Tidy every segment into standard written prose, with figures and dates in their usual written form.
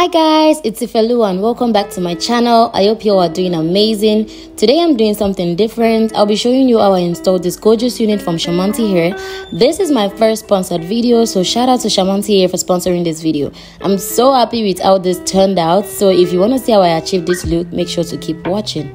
Hi guys, it's Ifelu and welcome back to my channel. I hope you all are doing amazing. Today I'm doing something different. I'll be showing you how I installed this gorgeous unit from CHARMANTY Hair. This is my first sponsored video, so shout out to CHARMANTY Hair for sponsoring this video. I'm so happy with how this turned out, so if you want to see how I achieved this look, make sure to keep watching.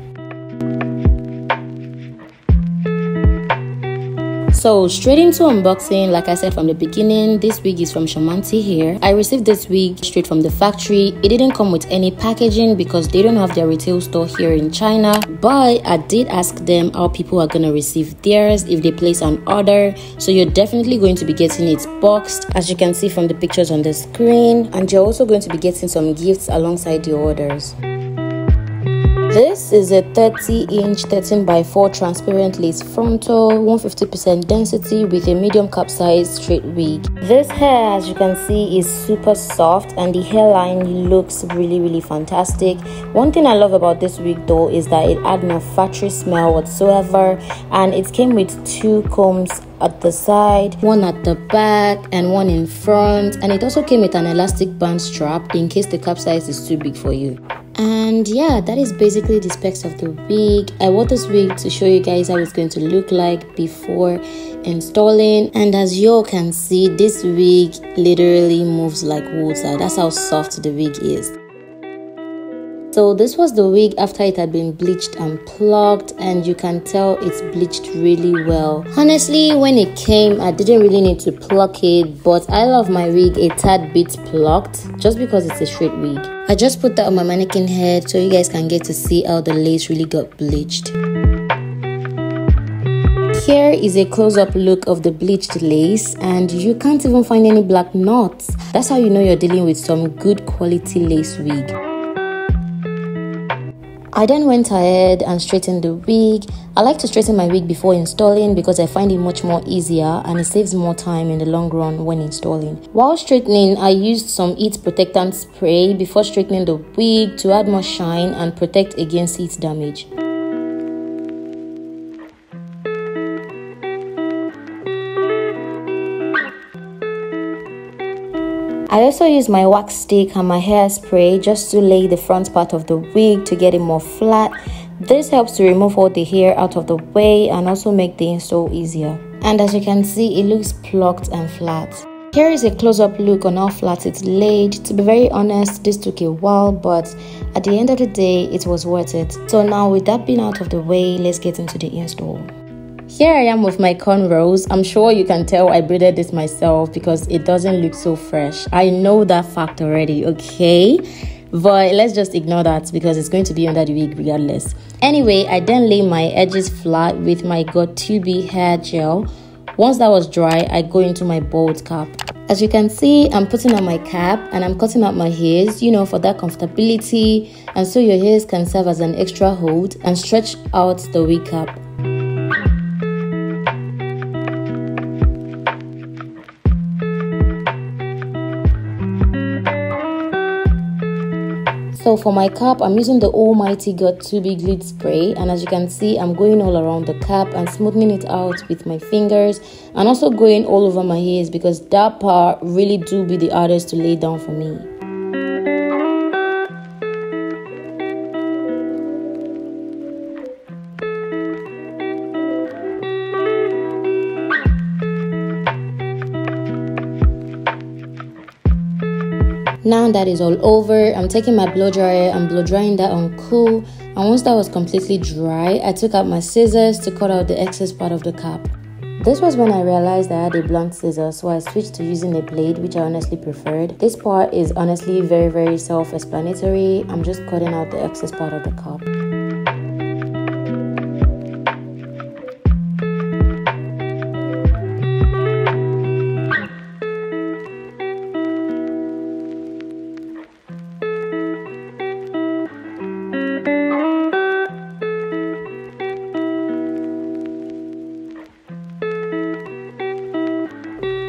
So straight into unboxing. Like I said from the beginning, this wig is from CHARMANTY Hair. I received this wig straight from the factory. It didn't come with any packaging because they don't have their retail store here in China, but I did ask them how people are going to receive theirs if they place an order. So you're definitely going to be getting it boxed, as you can see from the pictures on the screen, and you're also going to be getting some gifts alongside your orders. This is a 30-inch 13x4 transparent lace frontal, 150% density with a medium cap size straight wig. This hair, as you can see, is super soft and the hairline looks really fantastic. One thing I love about this wig though is that it had no factory smell whatsoever, and it came with 2 combs at the side, one at the back and one in front, and it also came with an elastic band strap in case the cap size is too big for you. And yeah, that is basically the specs of the wig. I wore this wig to show you guys how it's going to look like before installing, and as you all can see, this wig literally moves like water. That's how soft the wig is. So this was the wig after it had been bleached and plucked, and you can tell it's bleached really well. Honestly, when it came, I didn't really need to pluck it, but I love my wig a tad bit plucked just because it's a straight wig. I just put that on my mannequin head so you guys can get to see how the lace really got bleached. Here is a close-up look of the bleached lace, and you can't even find any black knots. That's how you know you're dealing with some good quality lace wig. I then went ahead and straightened the wig. I like to straighten my wig before installing because I find it much more easier and it saves more time in the long run when installing. While straightening, I used some heat protectant spray before straightening the wig to add more shine and protect against heat damage. I also use my wax stick and my hairspray just to lay the front part of the wig to get it more flat. This helps to remove all the hair out of the way and also make the install easier. And as you can see, it looks plucked and flat. Here is a close-up look on how flat it's laid. To be very honest, this took a while, but at the end of the day, it was worth it. So now with that being out of the way, let's get into the install. Here I am with my cornrows. I'm sure you can tell I braided this myself because it doesn't look so fresh. I know that fact already, okay? But let's just ignore that because it's going to be under the wig regardless. Anyway, I then lay my edges flat with my Got2b hair gel. Once that was dry, I go into my bald cap. As you can see, I'm putting on my cap and I'm cutting out my hairs, you know, for that comfortability, and so your hairs can serve as an extra hold and stretch out the wig cap. So for my cap, I'm using the almighty Got2b glued spray, and as you can see, I'm going all around the cap and smoothing it out with my fingers, and also going all over my hairs because that part really do be the hardest to lay down for me. Now that is all over, I'm taking my blow dryer and blow drying that on cool, and once that was completely dry, I took out my scissors to cut out the excess part of the cap. This was when I realized I had a blunt scissor, so I switched to using a blade, which I honestly preferred. This part is honestly very self-explanatory. I'm just cutting out the excess part of the cap.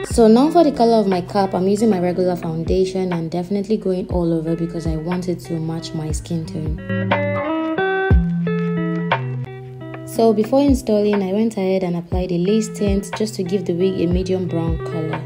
So now for the color of my cap, I'm using my regular foundation and definitely going all over because I want it to match my skin tone. So before installing, I went ahead and applied a lace tint just to give the wig a medium brown color.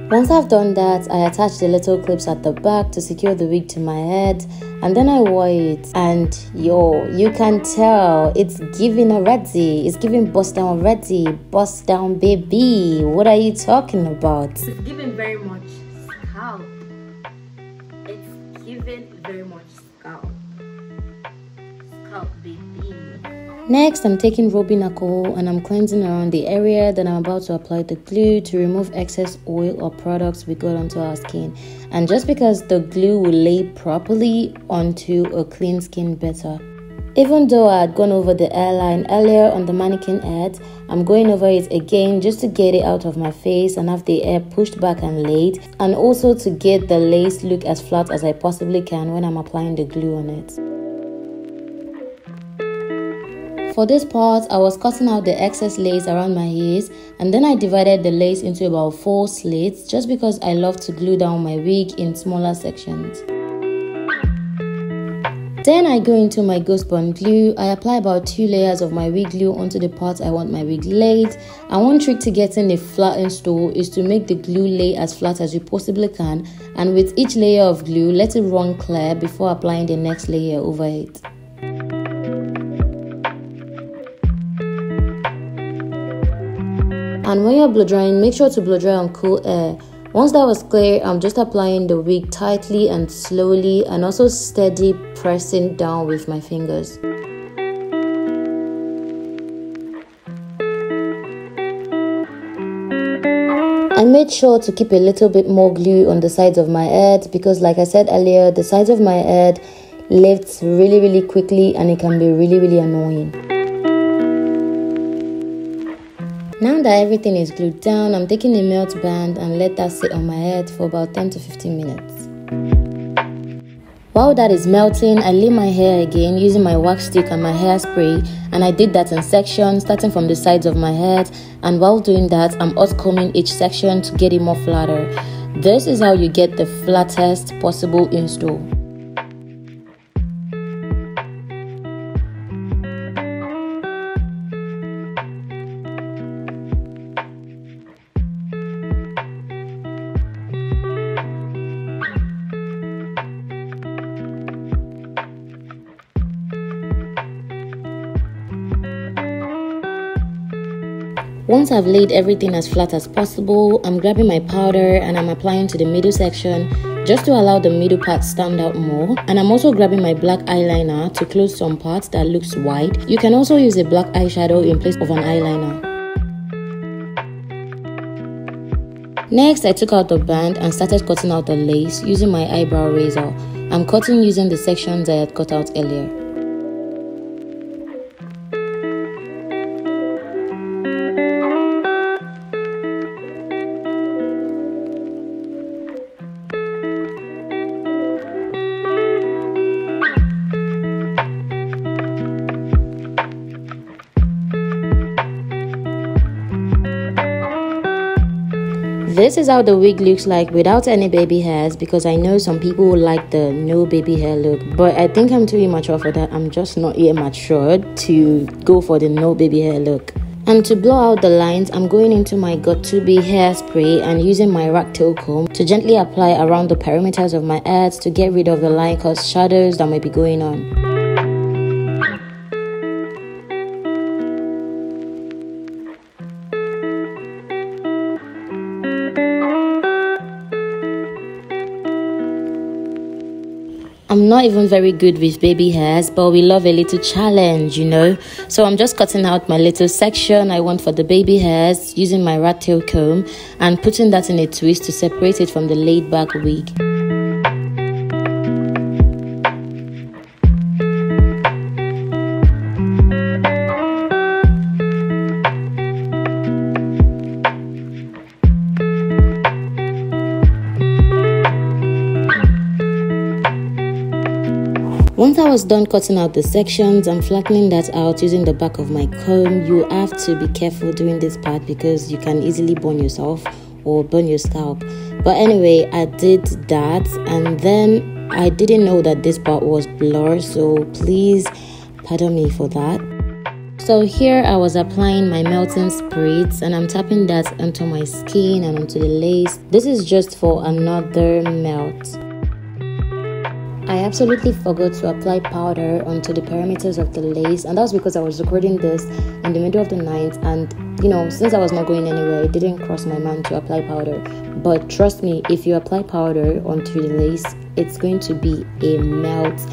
Once I've done that, I attached the little clips at the back to secure the wig to my head, and then I wore it, and you can tell it's giving already. It's giving bust down already. Bust down, baby. What are you talking about? It's giving very much scalp. It's giving very much scalp. Scalp, baby. Next, I'm taking rubbing alcohol and I'm cleansing around the area. Then I'm about to apply the glue to remove excess oil or products we got onto our skin. And just because the glue will lay properly onto a clean skin better. Even though I had gone over the hairline earlier on the mannequin head, I'm going over it again just to get it out of my face and have the hair pushed back and laid, and also to get the lace look as flat as I possibly can when I'm applying the glue on it. For this part, I was cutting out the excess lace around my ears, and then I divided the lace into about 4 slits just because I love to glue down my wig in smaller sections. Then I go into my ghost bond glue. I apply about 2 layers of my wig glue onto the part I want my wig laid. And one trick to getting a flat install is to make the glue lay as flat as you possibly can, and with each layer of glue, let it run clear before applying the next layer over it. And when you're blow drying, make sure to blow dry on cool air. Once that was clear, I'm just applying the wig tightly and slowly, and also steady pressing down with my fingers. I made sure to keep a little bit more glue on the sides of my head because, like I said earlier, the sides of my head lifts really quickly and it can be really annoying. Now that everything is glued down, I'm taking a melt band and let that sit on my head for about 10 to 15 minutes. While that is melting, I lay my hair again using my wax stick and my hairspray, and I did that in sections starting from the sides of my head, and while doing that, I'm hot combing each section to get it more flatter. This is how you get the flattest possible install. Once I've laid everything as flat as possible, I'm grabbing my powder and I'm applying to the middle section just to allow the middle part stand out more. And I'm also grabbing my black eyeliner to close some parts that looks wide. You can also use a black eyeshadow in place of an eyeliner. Next, I took out the band and started cutting out the lace using my eyebrow razor. I'm cutting using the sections I had cut out earlier. This is how the wig looks like without any baby hairs, because I know some people will like the no baby hair look, but I think I'm too immature for that. I'm just not yet matured to go for the no baby hair look. And to blow out the lines, I'm going into my got2b hairspray and using my rat tail comb to gently apply around the perimeters of my head to get rid of the line caused shadows that may be going on. I'm not even very good with baby hairs, but we love a little challenge, you know. So I'm just cutting out my little section I want for the baby hairs using my rat tail comb and putting that in a twist to separate it from the laid back wig. Once I was done cutting out the sections, I'm flattening that out using the back of my comb. You have to be careful doing this part because you can easily burn yourself or burn your scalp. But anyway, I did that, and then I didn't know that this part was blurred, so please pardon me for that. So here I was applying my melting spritz and I'm tapping that onto my skin and onto the lace. This is just for another melt. I absolutely forgot to apply powder onto the perimeters of the lace, and that was because I was recording this in the middle of the night, and you know, since I was not going anywhere, it didn't cross my mind to apply powder. But trust me, if you apply powder onto the lace, it's going to be a melt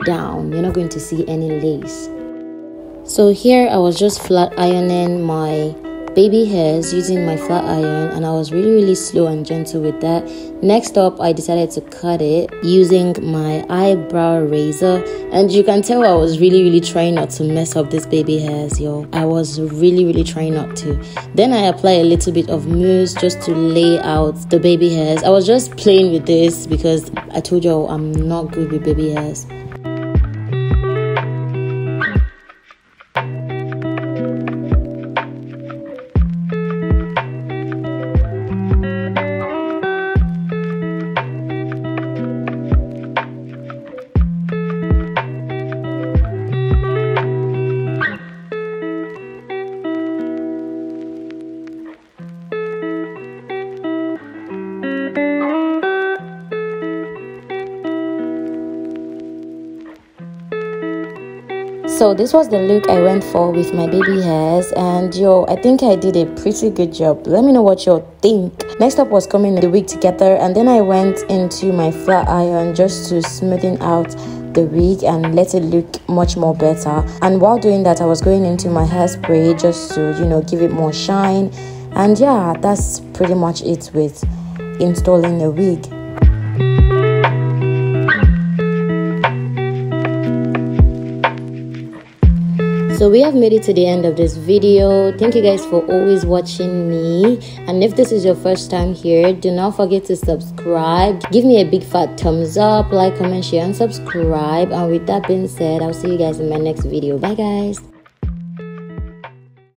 down. You're not going to see any lace. So here I was just flat ironing my baby hairs using my flat iron, and I was really slow and gentle with that. Next up, I decided to cut it using my eyebrow razor, and you can tell I was really trying not to mess up this baby hairs, yo. I was really trying not to. Then I apply a little bit of mousse just to lay out the baby hairs. I was just playing with this because I told you I'm not good with baby hairs. So this was the look I went for with my baby hairs, and yo, I think I did a pretty good job. Let me know what you think. Next up was combing the wig together, and then I went into my flat iron just to smoothen out the wig and let it look much more better. And while doing that, I was going into my hairspray just to, you know, give it more shine. And yeah, that's pretty much it with installing the wig. So we have made it to the end of this video. Thank you guys for always watching me, and if this is your first time here, do not forget to subscribe. Give me a big fat thumbs up, like, comment, share and subscribe. And with that being said, I'll see you guys in my next video. Bye guys.